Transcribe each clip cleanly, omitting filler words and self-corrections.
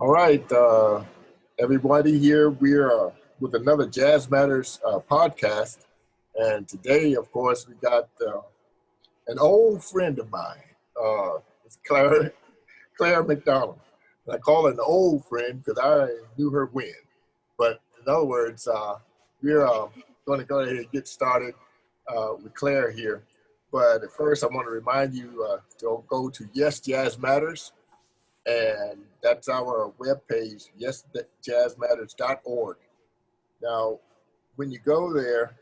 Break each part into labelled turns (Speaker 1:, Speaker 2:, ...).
Speaker 1: All right, everybody here. We're with another Jazz Matters podcast. And today, of course, we got an old friend of mine. It's Claire McDonald. And I call her an old friend because I knew her when. But in other words, we're going to go ahead and get started with Claire here. But at first, I want to remind you to go to Yes Jazz Matters, and that's our webpage, yesjazzmatters.org. Now, when you go there,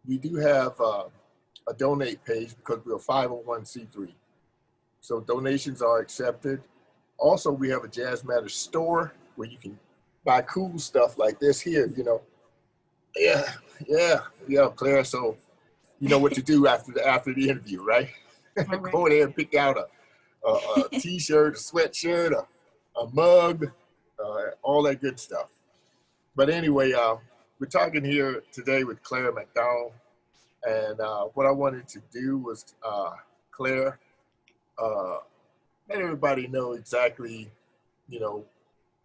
Speaker 1: we do have a donate page because we're a 501c3. So donations are accepted. Also, we have a Jazz Matters store where you can buy cool stuff like this here, Yeah, yeah, Claire. So you know what to do after the interview, right?
Speaker 2: All right.
Speaker 1: Go there and pick out a t-shirt, a sweatshirt, a mug, all that good stuff. But anyway, we're talking here today with Claire McDonald, and what I wanted to do was, Claire, uh, let everybody know exactly, you know,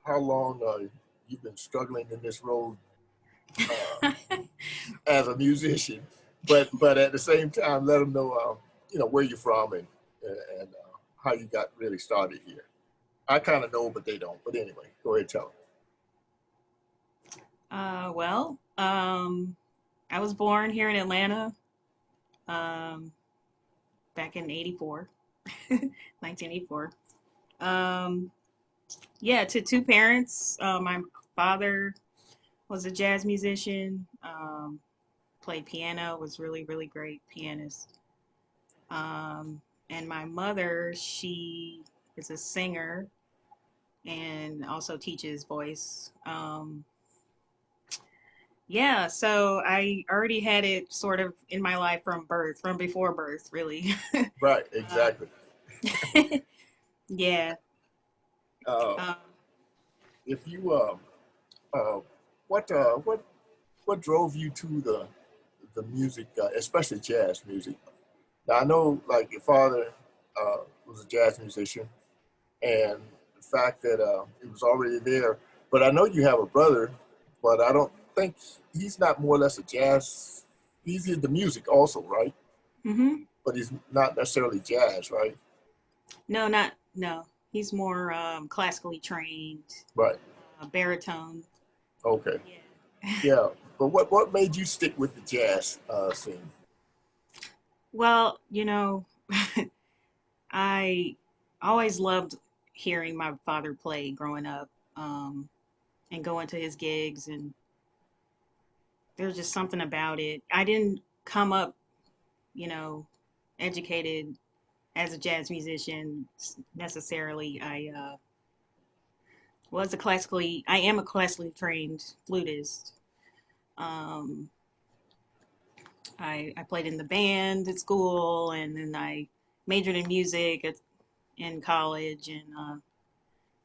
Speaker 1: how long you've been struggling in this road uh, as a musician, but at the same time, let them know, where you're from and how you got really started here. I kind of know, but they don't. But anyway, go ahead, tell them.
Speaker 2: Well, I was born here in Atlanta um, back in 84, 1984. Um, yeah, to two parents. My father was a jazz musician, played piano, was really, really great pianist. And my mother, she is a singer and also teaches voice. Yeah, so I already had it sort of in my life from birth, from before birth, really.
Speaker 1: Right,
Speaker 2: um,
Speaker 1: exactly.
Speaker 2: yeah.
Speaker 1: Uh,
Speaker 2: Um,
Speaker 1: if you uh, what what drove you to the music, especially jazz music? Now I know like your father was a jazz musician, and the fact that it was already there. But I know you have a brother, but I don't think he's not more or less a jazz. He's in the music also, right?
Speaker 2: hmm
Speaker 1: But he's not necessarily jazz, right?
Speaker 2: No, not no. He's more classically trained,
Speaker 1: Right.
Speaker 2: baritone.
Speaker 1: Okay.
Speaker 2: Yeah.
Speaker 1: Yeah. But what made you stick with the jazz scene?
Speaker 2: Well, I always loved hearing my father play growing up, and going to his gigs, and there's just something about it. I didn't come up, you know, educated as a jazz musician necessarily. I am a classically trained flutist. Um, I played in the band at school, and then I majored in music in college, and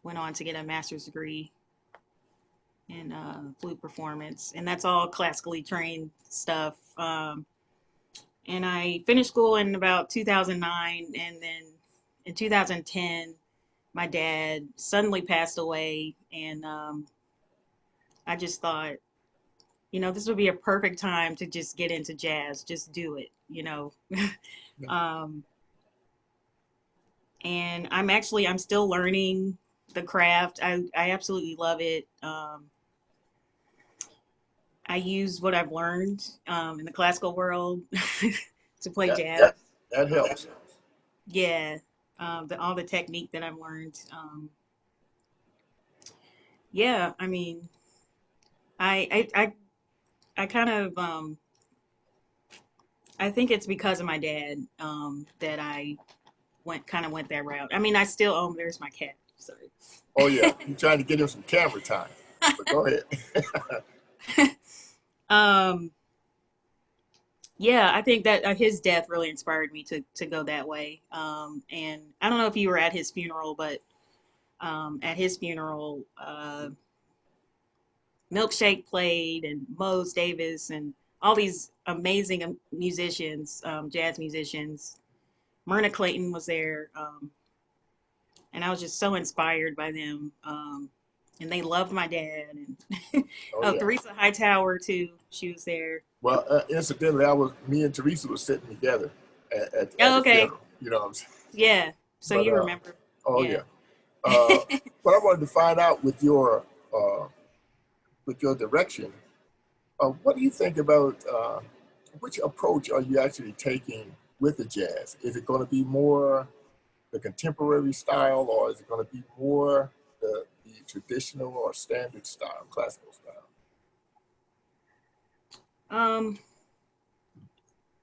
Speaker 2: went on to get a master's degree in flute performance, and that's all classically trained stuff. And I finished school in about 2009, and then in 2010, my dad suddenly passed away, and I just thought, this would be a perfect time to just get into jazz, just do it. um, and I'm still learning the craft. I absolutely love it. I use what I've learned in the classical world to play
Speaker 1: That
Speaker 2: jazz.
Speaker 1: that that helps.
Speaker 2: Yeah, all the technique that I've learned. Yeah, I mean, I I I, I kind of I think it's because of my dad that I went that route. I mean, I still there's my cat. Sorry.
Speaker 1: Oh yeah, you're trying to get him some camera time. But go ahead.
Speaker 2: um, yeah, I think that his death really inspired me to go that way. And I don't know if you were at his funeral, but at his funeral, Milkshake played, and Mose Davis, and all these amazing musicians, jazz musicians. Myrna Clayton was there, and and I was just so inspired by them. And they loved my dad, and
Speaker 1: Oh
Speaker 2: oh,
Speaker 1: yeah.
Speaker 2: Theresa Hightower too. She was there.
Speaker 1: Well, incidentally, me and Teresa was sitting together at
Speaker 2: Oh,
Speaker 1: the
Speaker 2: okay.
Speaker 1: funeral. You know what I'm saying?
Speaker 2: Yeah. So
Speaker 1: But
Speaker 2: you remember?
Speaker 1: oh
Speaker 2: Yeah.
Speaker 1: yeah. But I wanted to find out uh, with your direction. What do you think about which approach are you actually taking with the jazz? Is it going to be more the contemporary style, or is it going to be more the traditional or standard style, classical style?
Speaker 2: Um,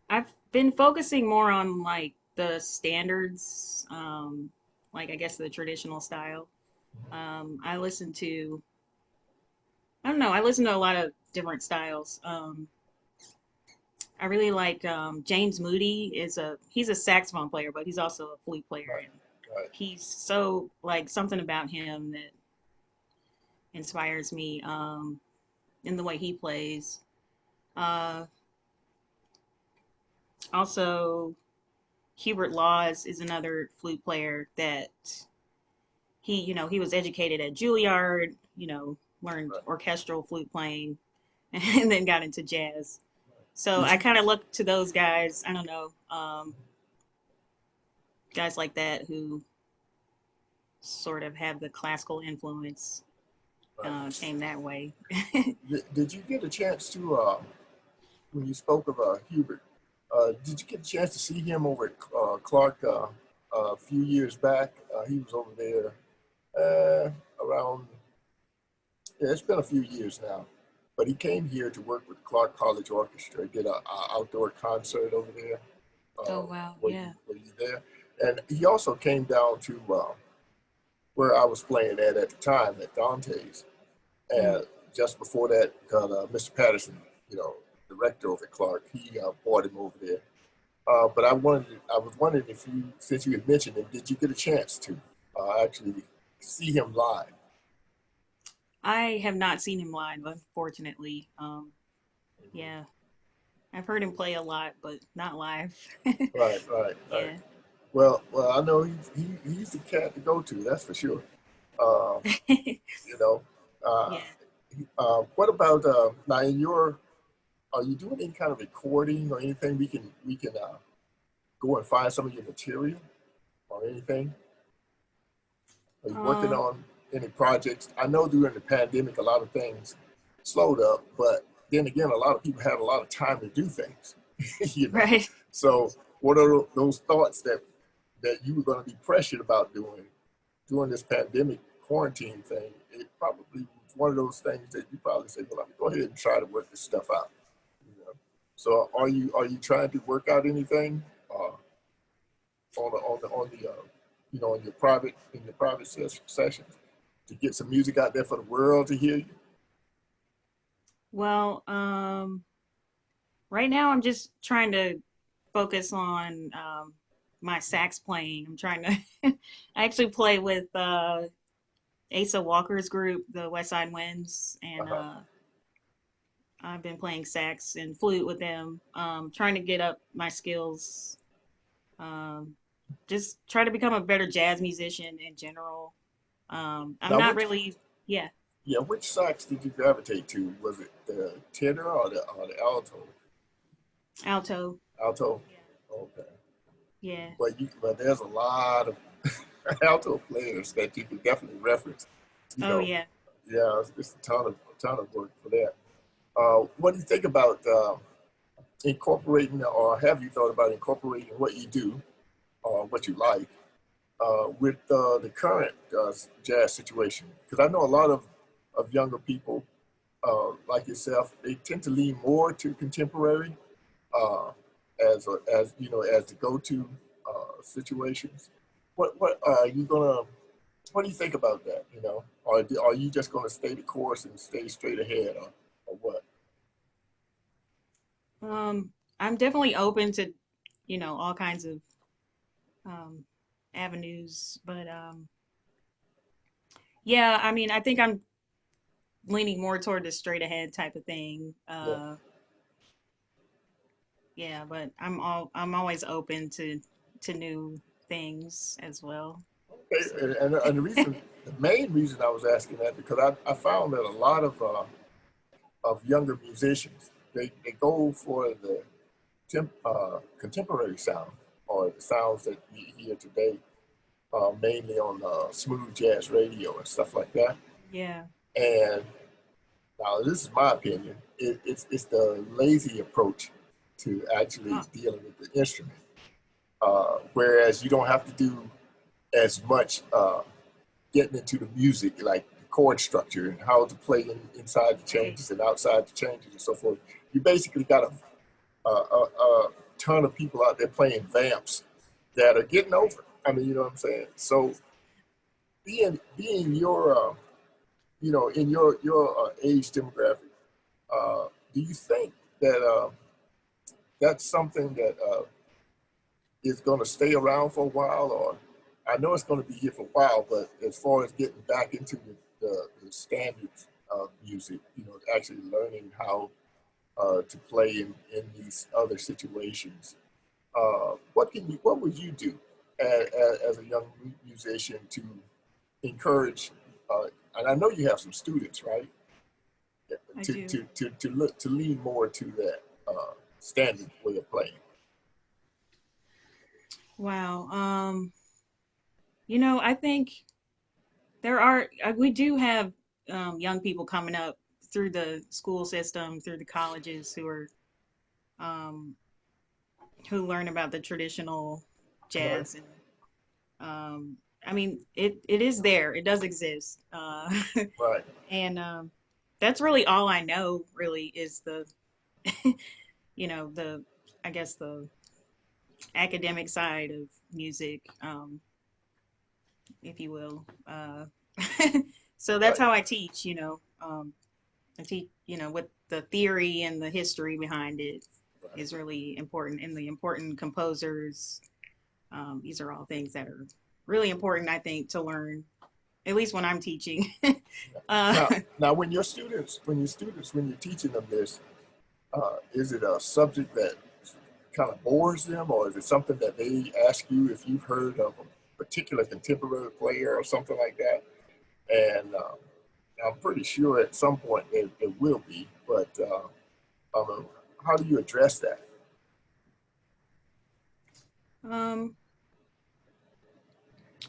Speaker 2: I've been focusing more on like the standards, like I guess the traditional style. I listen to, I don't know, I listen to a lot of different styles. I really like James Moody he's a saxophone player, but he's also a flute player,
Speaker 1: Right,
Speaker 2: and
Speaker 1: right.
Speaker 2: he's so like something about him that inspires me in the way he plays. Uh, Also, Hubert Laws is another flute player that he was educated at Juilliard, learned
Speaker 1: Right.
Speaker 2: orchestral flute playing, and then got into jazz. So
Speaker 1: Did
Speaker 2: I
Speaker 1: you?
Speaker 2: kind of look to those guys. I don't know, guys like that who sort of have the classical influence
Speaker 1: Right.
Speaker 2: came that way.
Speaker 1: Did you get a chance to when you spoke of Hubert? Did you get a chance to see him over at Clark a few years back? He was over there around. Yeah, it's been a few years now, but he came here to work with Clark College Orchestra. Did a outdoor concert over there.
Speaker 2: Oh wow,
Speaker 1: Were you
Speaker 2: yeah.
Speaker 1: were you there? And he also came down to where I was playing at the time at Dante's.
Speaker 2: Mm.
Speaker 1: And just before that, Mr. Patterson, you know, the rector over at Clark, he brought him over there. But I was wondering if you, since you had mentioned him, did you get a chance to actually see him live?
Speaker 2: I have not seen him live, unfortunately. Yeah, I've heard him play a lot, but not live.
Speaker 1: Right, right, right.
Speaker 2: Yeah.
Speaker 1: Well, I know he's the cat to go to. That's for sure. Um, you know, uh,
Speaker 2: Yeah.
Speaker 1: what about now? Are you doing any kind of recording or anything we can go and find some of your material or anything? Are you working
Speaker 2: Um,
Speaker 1: on any projects? I know during the pandemic, a lot of things slowed up, but then again, a lot of people had a lot of time to do things, you know.
Speaker 2: right.
Speaker 1: So, what are those thoughts that you were going to be pressured about doing during this pandemic quarantine thing? It probably was one of those things that you probably say, "Well, let me go ahead and try to work this stuff out." You know? So, are you trying to work out anything on the in your private sessions to get some music out there for the world to hear you?
Speaker 2: Well, right now I'm just trying to focus on my sax playing. I'm trying to I actually play with Asa Walker's group, the West Side Winds, and
Speaker 1: Uh-huh.
Speaker 2: I've been playing sax and flute with them, trying to get up my skills, um, just try to become a better jazz musician in general. I'm
Speaker 1: Now,
Speaker 2: not
Speaker 1: which
Speaker 2: really, yeah,
Speaker 1: which sax did you gravitate to? Was it the tenor or the alto?
Speaker 2: alto.
Speaker 1: Alto.
Speaker 2: Yeah,
Speaker 1: Okay.
Speaker 2: yeah.
Speaker 1: But there's a lot of alto players that you can definitely reference. You
Speaker 2: Oh,
Speaker 1: know,
Speaker 2: yeah.
Speaker 1: yeah, it's a ton of work for that. What do you think about incorporating, or have you thought about incorporating what you do, or what you like, with the current jazz situation? Because I know a lot of younger people like yourself, they tend to lean more to contemporary uh, as you know, as the go-to situations. What are you gonna? What do you think about that? You know, or are you just gonna stay the course and stay straight ahead, or what?
Speaker 2: Um, I'm definitely open to, all kinds of um, avenues, but yeah, I mean, I think I'm leaning more toward the straight ahead type of thing.
Speaker 1: Yeah.
Speaker 2: Yeah, but I'm always open to new things as well.
Speaker 1: Okay, and the main reason I was asking that because I found that a lot of younger musicians they go for the contemporary sound or the sounds that we hear today, mainly on smooth jazz radio and stuff like that.
Speaker 2: Yeah.
Speaker 1: And now this is my opinion. It's the lazy approach to actually
Speaker 2: Oh,
Speaker 1: dealing with the instrument. Whereas you don't have to do as much getting into the music, like the chord structure and how to play inside the
Speaker 2: right.
Speaker 1: changes and outside the changes and so forth. You basically got a ton of people out there playing vamps that are getting
Speaker 2: Right.
Speaker 1: over. I mean, you know what I'm saying? So being your in your age demographic, do you think that that's something that is going to stay around for a while, or I know it's going to be here for a while, but as far as getting back into the standards of music, actually learning how to play in these other situations, what would you do as a young musician to encourage? And I know you have some students, right?
Speaker 2: I do.
Speaker 1: To lean more to that standard way of playing.
Speaker 2: Wow. I think we do have young people coming up through the school system, through the colleges um, who learn about the traditional
Speaker 1: Right,
Speaker 2: jazz and I mean it is there. It does exist.
Speaker 1: right,
Speaker 2: And that's really all I know really is the I guess the academic side of music, if you will. So that's
Speaker 1: right,
Speaker 2: how I teach, I teach, with the theory and the history behind it
Speaker 1: right.
Speaker 2: is really important, and the important composers. These are all things that are really important, I think, to learn, at least when I'm teaching. uh,
Speaker 1: Now, when you're teaching them this, is it a subject that kind of bores them, or is it something that they ask you if you've heard of a particular contemporary player or something like that? And I'm pretty sure at some point it will be, but how do you address that?
Speaker 2: um,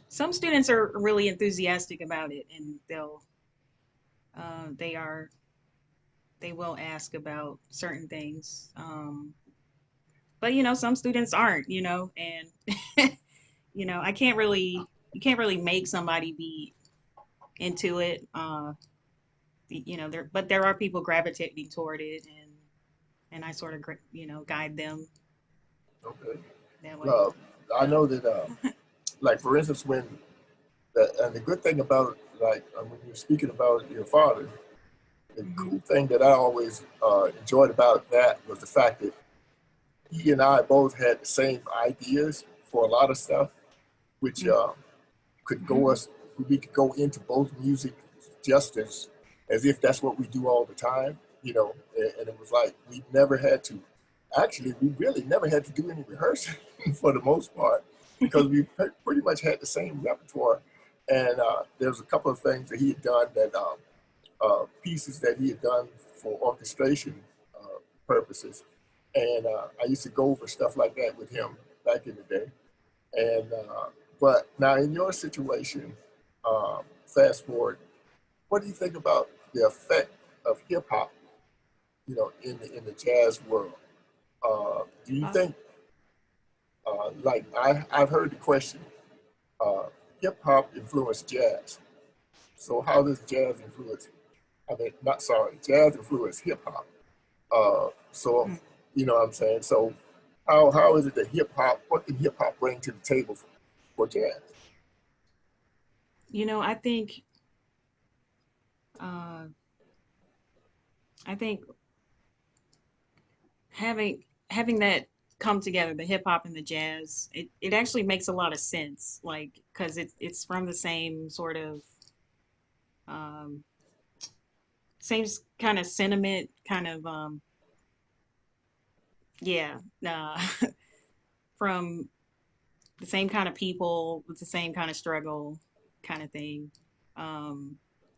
Speaker 2: some students are really enthusiastic about it, and uh, they are, they will ask about certain things. But some students aren't, and I can't really, you can't really make somebody be into it. There are people gravitating toward it, and I sort of, guide them
Speaker 1: Okay.
Speaker 2: that way.
Speaker 1: Uh, I
Speaker 2: So,
Speaker 1: know that, like for instance, and the good thing about like when you're speaking about your father, the
Speaker 2: hmm
Speaker 1: cool thing that I always enjoyed about that was the fact that he and I both had the same ideas for a lot of stuff, which could go us we could go into both music just as if that's what we do all the time, and it was like we never had to actually we really never had to do any rehearsing for the most part because we pretty much had the same repertoire. And there's a couple of things that he had done that pieces that he had done for orchestration purposes. And I used to go over stuff like that with him back in the day. And but now in your situation, fast forward, what do you think about the effect of hip hop, in the jazz world? Do you
Speaker 2: uh,
Speaker 1: think, like I've heard the question, uh, hip hop influenced jazz. So how does jazz influence? I mean, not sorry, jazz influence hip hop. So you know what I'm saying. So how is it that hip hop? What can hip hop bring to the table for jazz?
Speaker 2: I think, uh, I think having that come together, the hip hop and the jazz, it actually makes a lot of sense, like because it's from the same sort of um, same kind of sentiment, kind of yeah, uh, from the same kind of people with the same kind of struggle kind of thing. Um,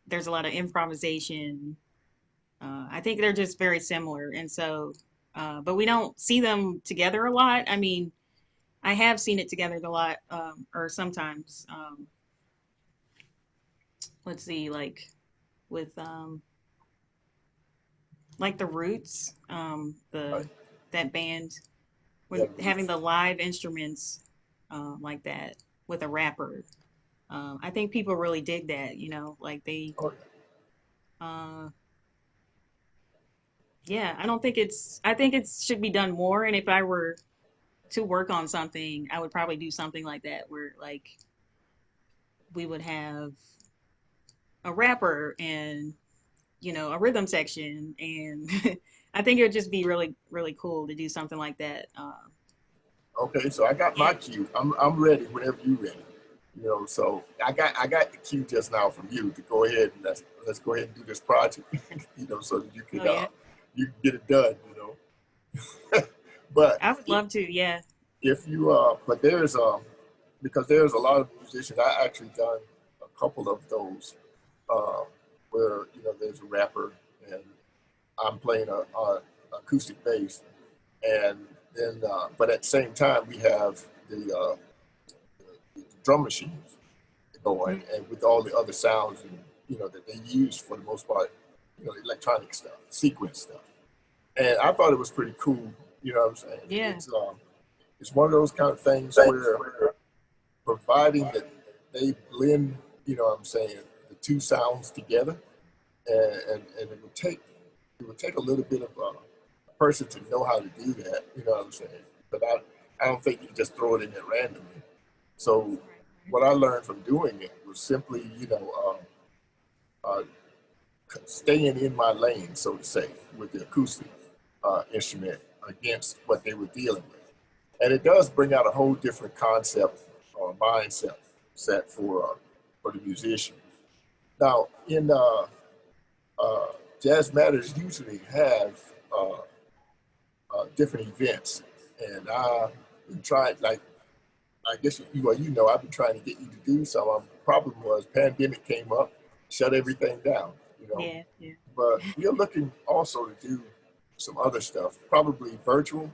Speaker 2: there's a lot of improvisation. I think they're just very similar. And so, but we don't see them together a lot. I mean, I have seen it together a lot, or sometimes. Let's see, like with like the Roots,
Speaker 1: Right.
Speaker 2: that band,
Speaker 1: Yeah,
Speaker 2: when having the live instruments like that with a rapper. I think people really dig that, you know, like they,
Speaker 1: oh,
Speaker 2: uh, yeah, I don't think I think it should be done more. And if I were to work on something, I would probably do something like that where like we would have a rapper and, you know, a rhythm section. And I think it would just be really, really cool to do something like that.
Speaker 1: okay, so I got my
Speaker 2: Yeah.
Speaker 1: cue. I'm ready whenever you ready. You know, so I got the cue just now from you to go ahead and let's go ahead and do this project. You know, so that
Speaker 2: Oh, yeah.
Speaker 1: you can get it done. You know, but
Speaker 2: I would love to. Yeah.
Speaker 1: if you but there's because there's a lot of musicians. I actually done a couple of those uh, where you know there's a rapper and I'm playing a acoustic bass, and then but at the same time we have the drum machines going,
Speaker 2: Mm.
Speaker 1: and with all the other sounds and you know that they use for the most part, you know, electronic stuff, sequence stuff, and I thought it was pretty cool. You know what I'm saying?
Speaker 2: Yeah.
Speaker 1: It's one of those kind of things where providing that they blend, you know what I'm saying, the two sounds together, and it would take a little bit of a person to know how to do that, you know what I'm saying? But I don't think you can just throw it in there randomly. So
Speaker 2: Right. Right.
Speaker 1: what I learned from doing it was simply, you know, uh, staying in my lane, so to say, with the acoustic instrument against what they were dealing with. And it does bring out a whole different concept or mindset set for the musician. Now, in uh, Jazz Matters usually have uh, different events, and I've been trying, like I guess well, you know, I've been trying to get you to do some. The problem was pandemic came up, shut everything down, you know.
Speaker 2: Yeah. Yeah.
Speaker 1: But we are looking also to do some other stuff, probably virtual,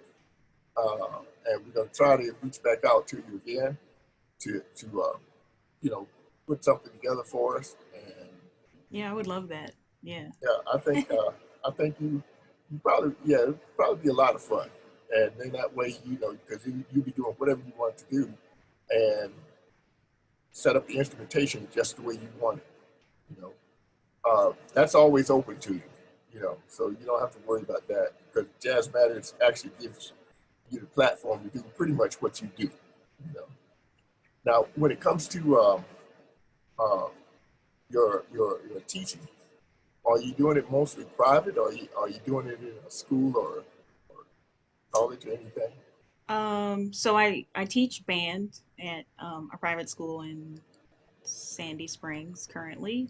Speaker 1: and we're going to try to reach back out to you again to you know put something together for us. And
Speaker 2: Yeah. I would love that. Yeah.
Speaker 1: yeah, I think you probably yeah it'd probably be a lot of fun. And then that way you know because you be doing whatever you want to do and set up the instrumentation just the way you want it. You know, that's always open to you. You know, so you don't have to worry about that because Jazz Matters actually gives you the platform to do pretty much what you do. You know, now when it comes to uh, your teaching, are you doing it mostly private, or are you doing it in a school or college or anything?
Speaker 2: So I teach band at a private school in Sandy Springs currently.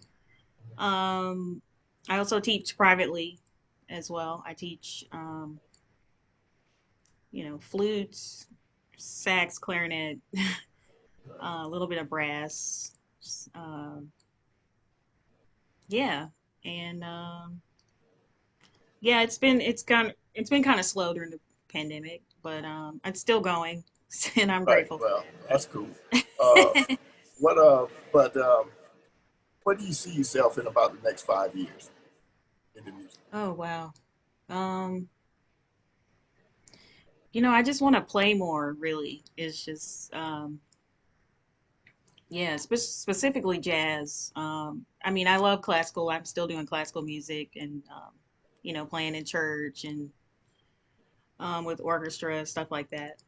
Speaker 2: Um, I also teach privately as well. I teach, you know, flutes, sax, clarinet, a little bit of brass. Um, yeah, and yeah, it's been kind of slow during the pandemic, but it's still going, and I'm
Speaker 1: Right.
Speaker 2: grateful for
Speaker 1: Well, that's cool. Uh,
Speaker 2: that.
Speaker 1: what but where do you see yourself in about the next 5 years in the music?
Speaker 2: Oh wow. Um, you know, I just want to play more, really. It's just yeah, specifically jazz. I mean, I love classical. I'm still doing classical music and you know, playing in church and with orchestra stuff like that,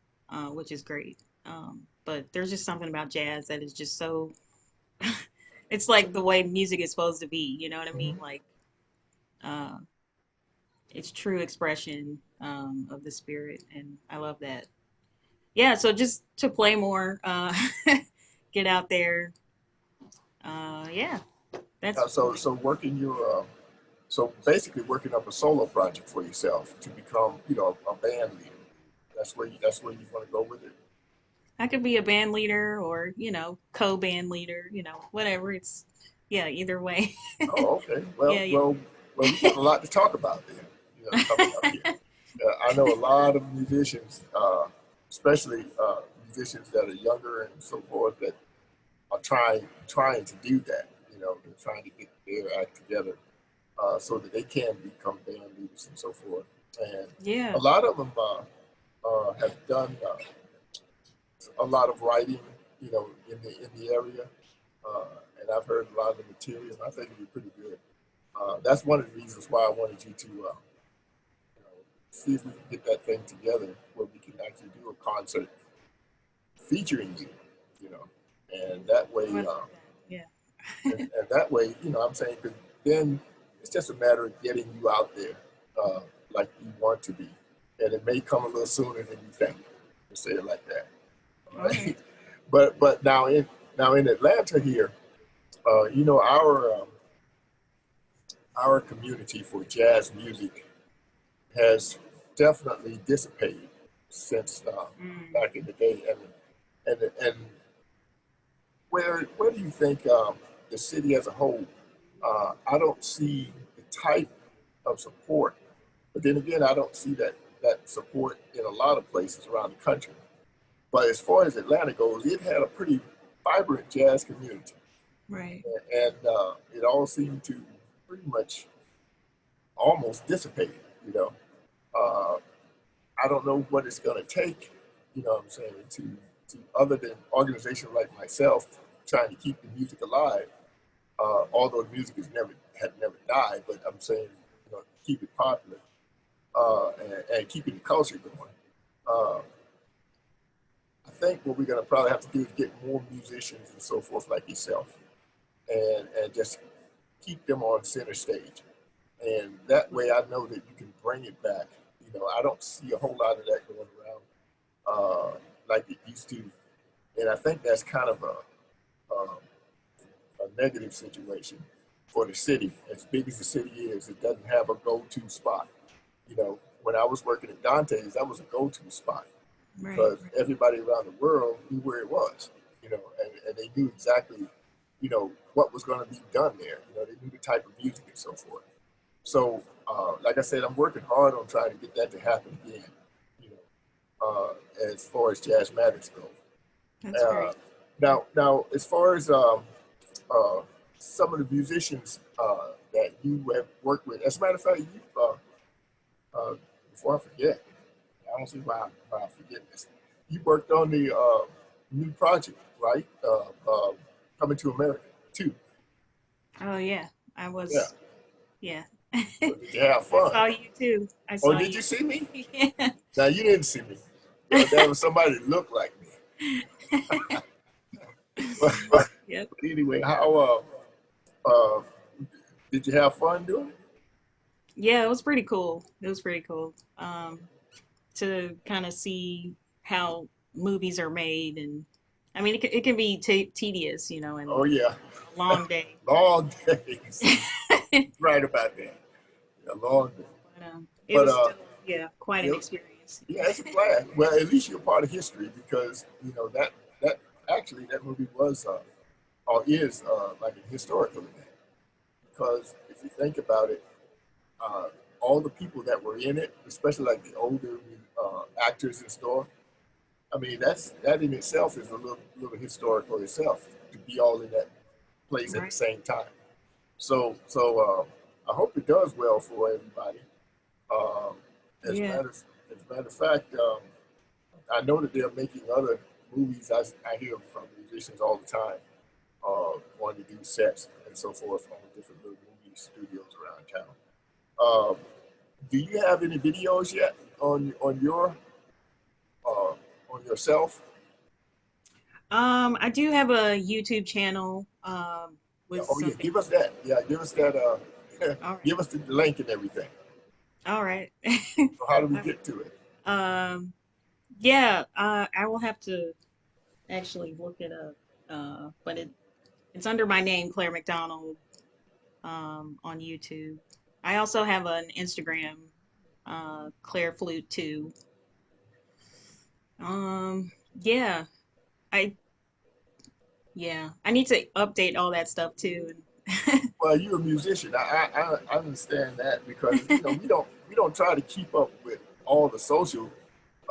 Speaker 2: which is great. But there's just something about jazz that is just so it's like the way music is supposed to be, you know what I mean?
Speaker 1: Mhm.
Speaker 2: Like uh it's true expression of the spirit, and I love that. Yeah, so just to play more, get out there. Yeah, that's
Speaker 1: So working your so basically working up a solo project for yourself to become you know a band leader. That's where you want to go with it.
Speaker 2: I could be a band leader or, co-band leader, whatever. It's, yeah, either way.
Speaker 1: Oh, okay.
Speaker 2: Yeah, yeah.
Speaker 1: Well, we got a lot to talk about there. Coming up here. I know a lot of musicians, especially musicians that are younger and so forth, that are trying to do that. They're trying to get their act together so that they can become band leaders and so forth. And a
Speaker 2: Yeah.
Speaker 1: lot of them have done a lot of writing, in the area, uh, and I've heard a lot of the material. I think it'd be pretty good. That's one of the reasons why I wanted you to see if we can get that thing together where we can actually do a concert featuring you, you know, and that way,
Speaker 2: Oh, I love that. Yeah.
Speaker 1: and that way, I'm saying, because then it's just a matter of getting you out there, uh, like you want to be, and it may come a little sooner than you think. To say it like that, all
Speaker 2: All right.
Speaker 1: right? But now in Atlanta here, our community for jazz music has definitely dissipated since
Speaker 2: Mm.
Speaker 1: back in the day, and where do you think the city as a whole? I don't see the type of support, but then again, I don't see that support in a lot of places around the country. But as far as Atlanta goes, it had a pretty vibrant jazz community,
Speaker 2: Right.
Speaker 1: and it all seemed to pretty much almost dissipate. You know, uh, I don't know what it's going to take. What I'm saying, to other than organizations like myself trying to keep the music alive. Although the music had never died, but I'm saying, keep it popular, and keeping the culture going. Uh, I think what we're going to probably have to do is get more musicians and so forth like yourself, and just keep them on center stage. And that way, I know that you can bring it back. I don't see a whole lot of that going around like it used to, and I think that's kind of a negative situation for the city. As big as the city is, it doesn't have a go-to spot. When I was working at Dante's, that was a go-to spot
Speaker 2: Right.
Speaker 1: because everybody around the world knew where it was. And they knew exactly, what was going to be done there. They knew the type of music and so forth. So, like I said, I'm working hard on trying to get that to happen again. You as far as jazz matters go.
Speaker 2: That's
Speaker 1: Uh,
Speaker 2: great.
Speaker 1: now, as far as uh, some of the musicians that you have worked with, as a matter of fact, uh, before I forget, I don't see why I forget this. You worked on the new project, right? Coming to America too.
Speaker 2: Oh yeah. I
Speaker 1: Yeah.
Speaker 2: was. Yeah.
Speaker 1: So did you have
Speaker 2: I
Speaker 1: fun?
Speaker 2: saw you too. I
Speaker 1: Or
Speaker 2: saw
Speaker 1: did
Speaker 2: you.
Speaker 1: you see me?
Speaker 2: Yeah.
Speaker 1: Now you didn't see me. There was somebody that looked like me. But,
Speaker 2: Yep.
Speaker 1: but anyway, how uh, did you have fun doing it?
Speaker 2: Yeah, it was pretty cool. It was pretty cool. To kind of see how movies are made, and I mean, it can be tedious, and
Speaker 1: Oh yeah,
Speaker 2: a long day.
Speaker 1: long days.
Speaker 2: but
Speaker 1: Right about that. Yeah, long day.
Speaker 2: it
Speaker 1: But
Speaker 2: was still, yeah, quite an
Speaker 1: yeah,
Speaker 2: experience.
Speaker 1: yeah, it's a blast. Well, at least you're part of history because that actually that movie was or is like a historical event. Because if you think about it, uh, all the people that were in it, especially like the older actors and stuff. I mean, that in itself is a little historical itself to be all in that place at the
Speaker 2: Right.
Speaker 1: same time. So I hope it does well for everybody. Um, as a
Speaker 2: Yeah.
Speaker 1: matter of fact, I know that they're making other movies. I hear from musicians all the time wanting to do sets and so forth on different little movie studios around town. Um, do you have any videos yet uh, on yourself?
Speaker 2: I do have a YouTube channel
Speaker 1: Yeah,
Speaker 2: with
Speaker 1: oh
Speaker 2: some
Speaker 1: yeah, give us
Speaker 2: videos.
Speaker 1: that. Yeah, give us that.
Speaker 2: All right.
Speaker 1: Give us the link and everything.
Speaker 2: All right.
Speaker 1: So how do we
Speaker 2: I
Speaker 1: get to it?
Speaker 2: will. Yeah, I will have to actually look it up. But it's under my name, Claire McDonald, on YouTube. I also have an Instagram, Claire Flute too. Um, yeah. I yeah, I need to update all that stuff too.
Speaker 1: Well, you're a musician. I understand that because we don't try to keep up with all the social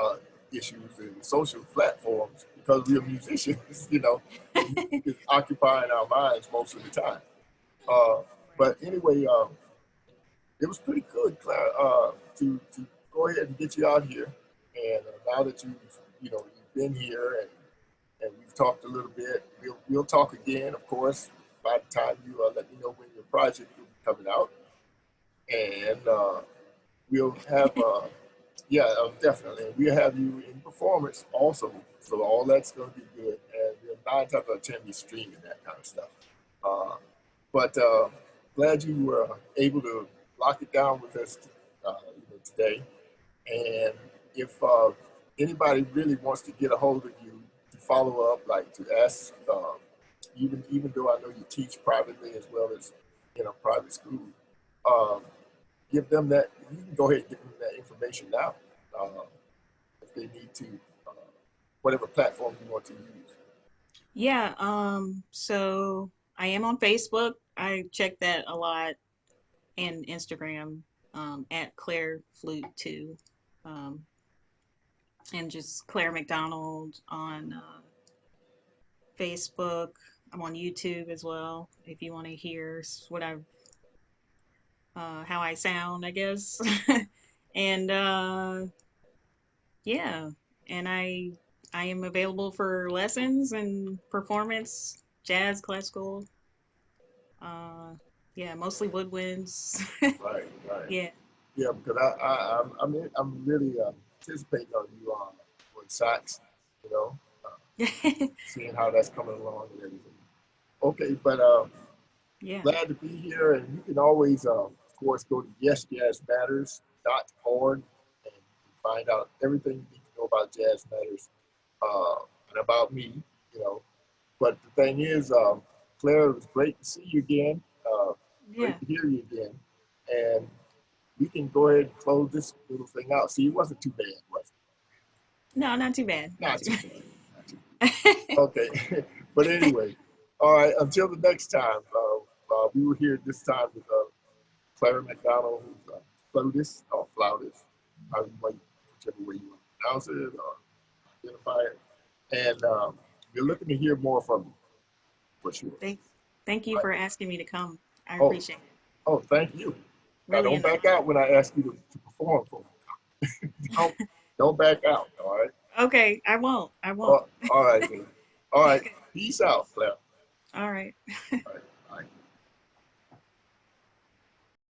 Speaker 1: uh, issues and social platforms because we're musicians. And music is occupying our minds most of the time. Uh, but anyway, it was pretty good, Claire, to go ahead and get you out here. And now that you've been here and we've talked a little bit, we'll talk again, of course, by the time you let me know when your project will be coming out, and we'll have yeah, definitely, we'll have you in performance also. So all that's going to be good, and we're 9 times out of 10 be streaming that kind of stuff. Uh, but glad you were able to lock it down with us today. And if anybody really wants to get a hold of you to follow up, like to ask, even though I know you teach privately as well as private school, um, give them that. You can go ahead and give them that information now if they need to, uh, whatever platform you want to use.
Speaker 2: Yeah, so I am on Facebook. I check that a lot, and Instagram, at Claire Flute too. Um, and just Claire McDonald on Facebook. I'm on YouTube as well if you want to hear what I how I sound, I guess. And yeah, and I am available for lessons and performance, jazz, classical. Uh, yeah, mostly woodwinds.
Speaker 1: Right, right.
Speaker 2: Yeah.
Speaker 1: Yeah, because I'm really anticipating on you on sax, you know, uh, seeing how that's coming along and everything. Okay, but
Speaker 2: Yeah.
Speaker 1: glad to be here, and you can always, of course, go to yesjazzmatters.org and find out everything you need to know about Jazz Matters and about me, you know. But the thing is, Claire, it was great to see you again.
Speaker 2: Yeah.
Speaker 1: Great to hear you again, and we can go ahead and close this little thing out. See, it wasn't too bad, was it?
Speaker 2: No, not too bad. Not
Speaker 1: Not
Speaker 2: too
Speaker 1: too bad. Not too
Speaker 2: bad.
Speaker 1: bad. Okay, but anyway, all right. Until the next time, we were here this time with Clara McDonald, who's a flutist or flautist, however you might, whichever way you want to pronounce it or identify it. And we're looking to hear more from you for sure.
Speaker 2: Thank, thank you
Speaker 1: All right.
Speaker 2: for asking me to come. I
Speaker 1: Oh,
Speaker 2: appreciate it.
Speaker 1: oh, thank you. Now
Speaker 2: Really
Speaker 1: don't
Speaker 2: an
Speaker 1: back
Speaker 2: honor.
Speaker 1: out when I ask you to perform for me. Don't back out. All right.
Speaker 2: Okay, I won't. I won't.
Speaker 1: All right, then. All right. Peace out, Claire.
Speaker 2: All right.
Speaker 1: All right.